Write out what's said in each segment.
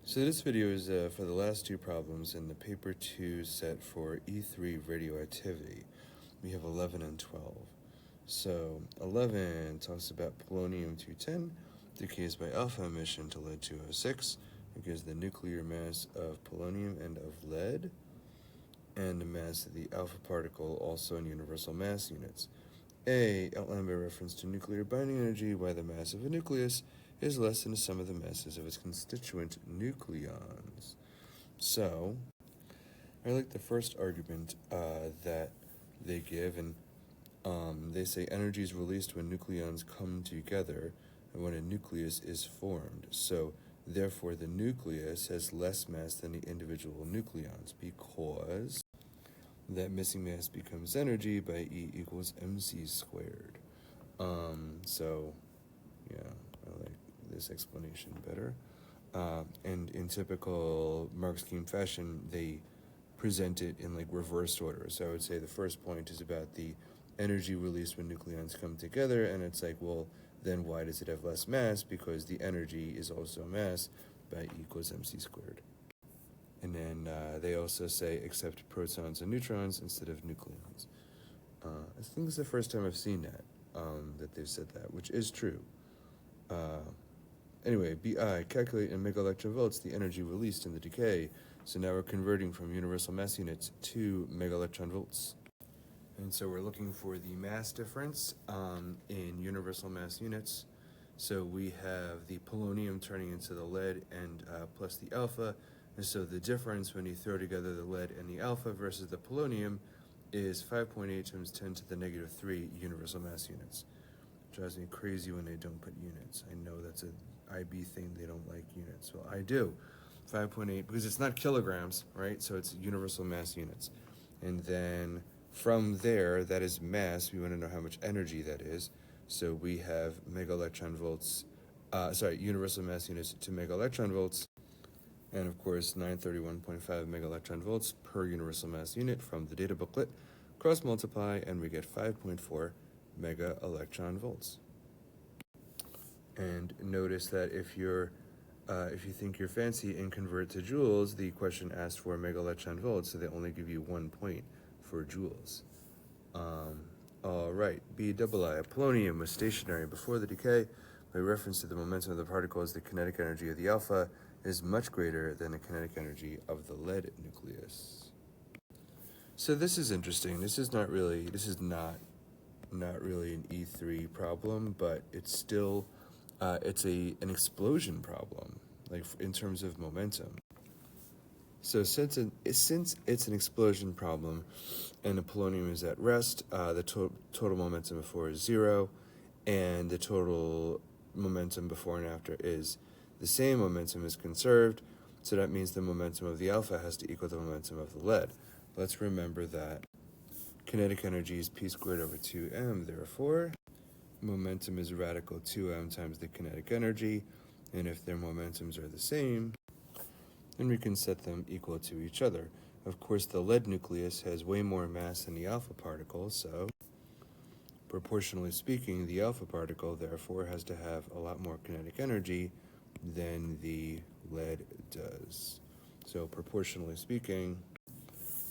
So this video is for the last two problems in the paper 2 set for E3 radioactivity. We have 11 and 12. So 11 talks about polonium-210, decays by alpha emission to lead-206. It gives the nuclear mass of polonium and of lead, and the mass of the alpha particle also in universal mass units. A, outlined by reference to nuclear binding energy, why the mass of a nucleus is less than the sum of the masses of its constituent nucleons. So, I like the first argument that they give, and they say energy is released when nucleons come together and when a nucleus is formed. So, therefore, the nucleus has less mass than the individual nucleons because that missing mass becomes energy by E equals mc squared. So, yeah, I like this explanation better. And in typical Marx scheme fashion, they present it in like reversed order. So I would say the first point is about the energy released when nucleons come together, and it's like, well, then why does it have less mass? Because the energy is also mass by E equals mc squared. And then they also say accept protons and neutrons instead of nucleons. I think it's the first time I've seen that they've said that, which is true. Anyway, BI, calculate in megaelectronvolts the energy released in the decay. So now we're converting from universal mass units to megaelectronvolts. And so we're looking for the mass difference in universal mass units. So we have the polonium turning into the lead and plus the alpha. And so the difference when you throw together the lead and the alpha versus the polonium is 5.8 times 10 to the negative 3 universal mass units. It drives me crazy when they don't put units. I know that's an IB thing, they don't like units. Well, I do. 5.8, because it's not kilograms, right? So it's universal mass units. And then from there, that is mass. We want to know how much energy that is. So we have universal mass units to megaelectronvolts. And of course, 931.5 megaelectronvolts per universal mass unit from the data booklet. Cross multiply, and we get 5.4 megaelectronvolts. And notice that if you think you're fancy and convert to joules, the question asked for megaelectronvolts, so they only give you 1 point for joules. All right, B double I. Polonium was stationary before the decay. By reference to the momentum of the particles, the kinetic energy of the alpha is much greater than the kinetic energy of the lead nucleus. So this is interesting. This is not really an E3 problem, but it's still it's an explosion problem, like in terms of momentum. So since it's an explosion problem, and the polonium is at rest, the total momentum before is 0, and the total momentum before and after is the same. Momentum is conserved, so that means the momentum of the alpha has to equal the momentum of the lead. Let's remember that kinetic energy is p squared over 2m, therefore momentum is radical 2m times the kinetic energy, and if their momentums are the same, then we can set them equal to each other. Of course, the lead nucleus has way more mass than the alpha particle, so proportionally speaking, the alpha particle therefore has to have a lot more kinetic energy than the lead does. So proportionally speaking,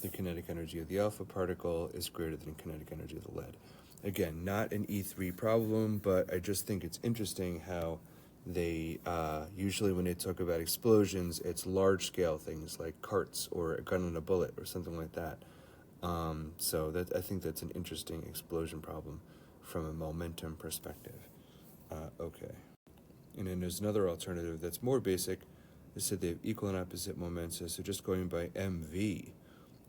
the kinetic energy of the alpha particle is greater than the kinetic energy of the lead. Again, not an E3 problem, but I just think it's interesting how they, usually when they talk about explosions, it's large-scale things like carts or a gun and a bullet or something like that. So I think that's an interesting explosion problem from a momentum perspective. Okay. And then there's another alternative that's more basic. They said they have equal and opposite momenta, so just going by MV,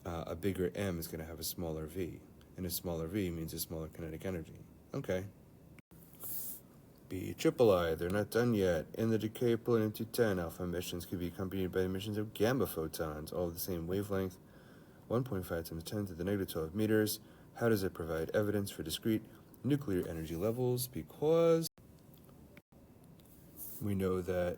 a bigger M is going to have a smaller V, and a smaller V means a smaller kinetic energy. Okay. B triple I, they're not done yet. In the decay of polonium-210, alpha emissions could be accompanied by emissions of gamma photons, all of the same wavelength, 1.5 times 10 to the negative 12 meters. How does it provide evidence for discrete nuclear energy levels? Because we know that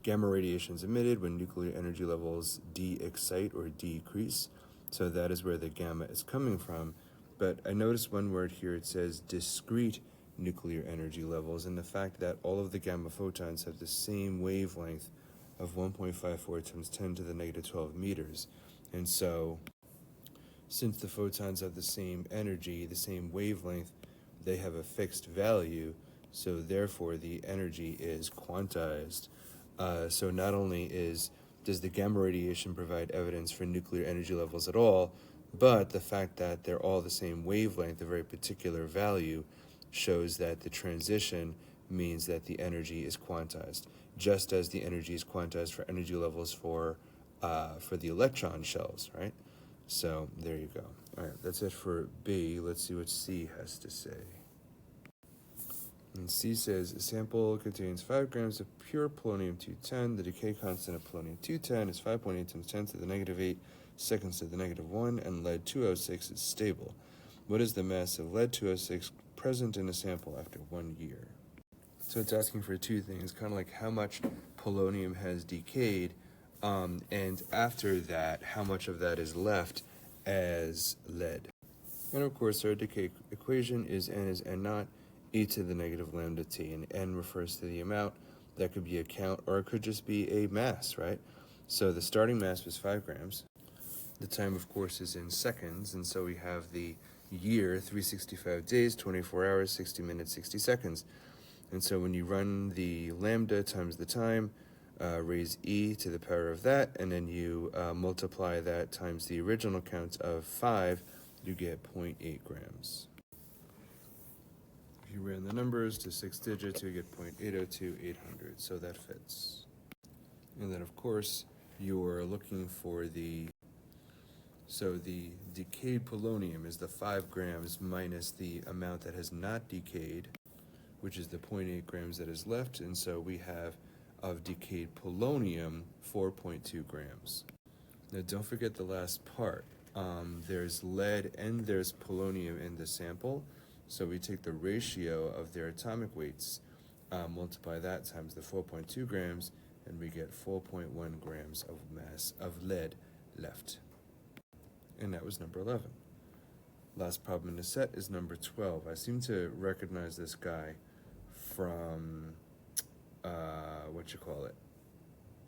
gamma radiation is emitted when nuclear energy levels de-excite or decrease. So that is where the gamma is coming from. But I noticed one word here, it says discrete nuclear energy levels, and the fact that all of the gamma photons have the same wavelength of 1.54 times 10 to the negative 12 meters. And so, since the photons have the same energy, the same wavelength, they have a fixed value, so therefore the energy is quantized. So not only does the gamma radiation provide evidence for nuclear energy levels at all, but the fact that they're all the same wavelength, a very particular value, shows that the transition means that the energy is quantized, just as the energy is quantized for energy levels for the electron shells, right? So there you go. All right, that's it for B. Let's see what C has to say. And C says, a sample contains 5 grams of pure polonium-210. The decay constant of polonium-210 is 5.8 times 10 to the negative 8 seconds to the negative 1, and lead-206 is stable. What is the mass of lead-206 present in a sample after 1 year? So it's asking for two things, kind of like how much polonium has decayed, and after that, how much of that is left as lead. And of course, our decay equation is N is N naught e to the negative lambda t, and N refers to the amount. That could be a count, or it could just be a mass, right? So the starting mass was 5 grams. The time, of course, is in seconds, and so we have the year, 365 days, 24 hours, 60 minutes, 60 seconds. And so when you run the lambda times the time, raise e to the power of that, and then you multiply that times the original count of 5, you get 0.8 grams. If you ran the numbers to 6 digits, you get 0.802, so that fits. And then, of course, you're looking for so the decayed polonium is the 5 grams minus the amount that has not decayed, which is the 0.8 grams that is left, and so we have of decayed polonium 4.2 grams. Now don't forget the last part. There's lead and there's polonium in the sample, so we take the ratio of their atomic weights, multiply that times the 4.2 grams, and we get 4.1 grams of mass of lead left. And that was number 11. Last problem in the set is number 12. I seem to recognize this guy from,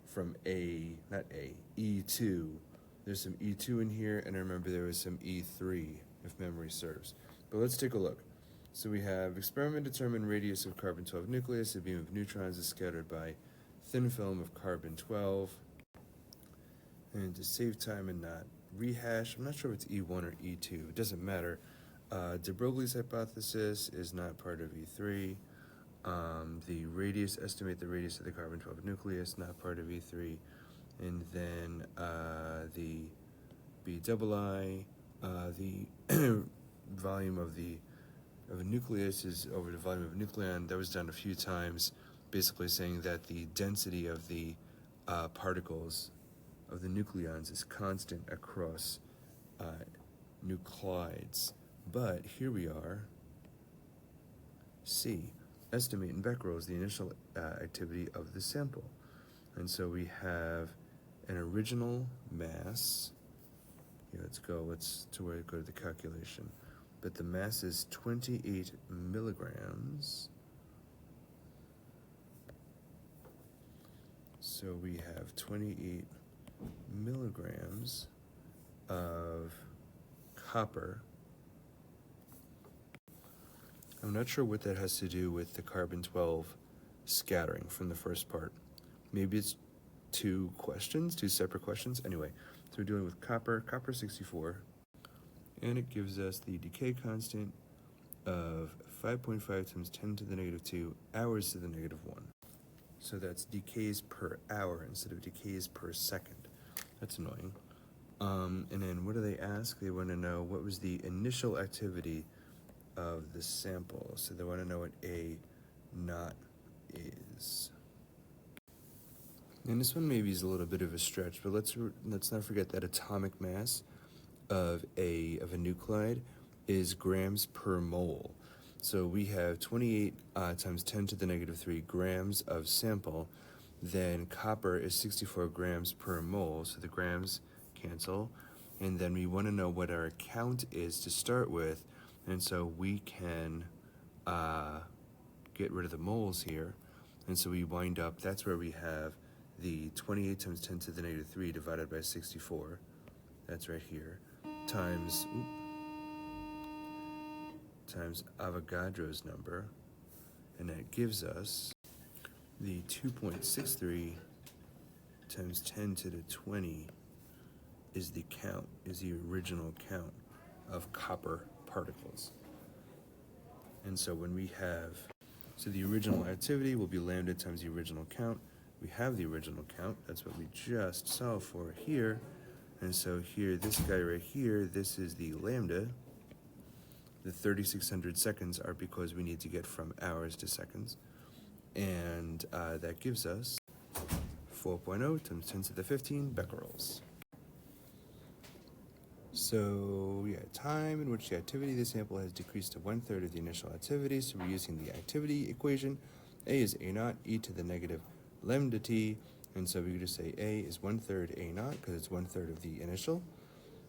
from E2. There's some E2 in here, and I remember there was some E3, if memory serves. But let's take a look. So we have experiment determine radius of carbon-12 nucleus. A beam of neutrons is scattered by thin film of carbon-12. And to save time and not rehash, I'm not sure if it's E1 or E2. It doesn't matter. De Broglie's hypothesis is not part of E3. The radius, estimate the radius of the carbon-12 nucleus, not part of E3. And then the BII, the volume of a nucleus is over the volume of a nucleon. That was done a few times, basically saying that the density of the particles of the nucleons is constant across nuclides. But here we are, C, estimate in becquerels the initial activity of the sample. And so we have an original mass. Here, let's go to the calculation. But the mass is 28 milligrams. So we have 28 milligrams of copper. I'm not sure what that has to do with the carbon-12 scattering from the first part. Maybe it's two separate questions. Anyway, so we're dealing with copper 64, and it gives us the decay constant of 5.5 times 10 to the negative 2 hours to the negative 1. So that's decays per hour instead of decays per second. That's annoying. And then what do they ask? They want to know what was the initial activity of the sample. So they want to know what A naught is. And this one maybe is a little bit of a stretch, but let's not forget that atomic mass of a nuclide is grams per mole. So we have 28 times 10 to the negative 3 grams of sample. Then copper is 64 grams per mole, so the grams cancel. And then we want to know what our count is to start with, and so we can get rid of the moles here. And so we wind up, that's where we have the 28 times 10 to the negative 3 divided by 64, that's right here, times Avogadro's number, and that gives us the 2.63 times 10 to the 20 is the original count of copper particles. And so when we have, so the original activity will be lambda times the original count. We have the original count, that's what we just solved for here. And so here, this guy right here, this is the lambda. The 3,600 seconds are because we need to get from hours to seconds. And that gives us 4.0 times 10 to the 15 becquerels. So yeah, time in which the activity of the sample has decreased to 1/3 of the initial activity. So we're using the activity equation. A is A naught e to the negative lambda t. And so we could just say A is 1/3 A naught because it's 1/3 of the initial.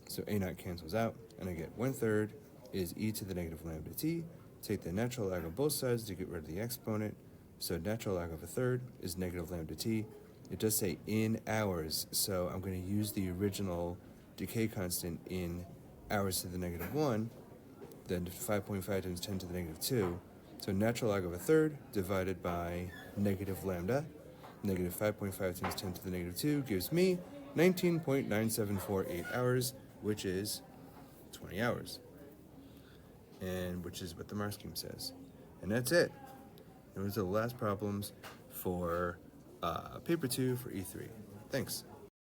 So A naught cancels out, and I get 1/3 is e to the negative lambda t. Take the natural log of both sides to get rid of the exponent. So natural log of 1/3 is negative lambda t. It does say in hours, so I'm going to use the original decay constant in hours to the negative 1, then 5.5 times 10 to the negative 2. So natural log of 1/3 divided by negative lambda, negative 5.5 times 10 to the negative 2 gives me 19.9748 hours, which is 20 hours. And which is what the mark scheme says. And that's it. Those are the last problems for paper 2 for E3. Thanks.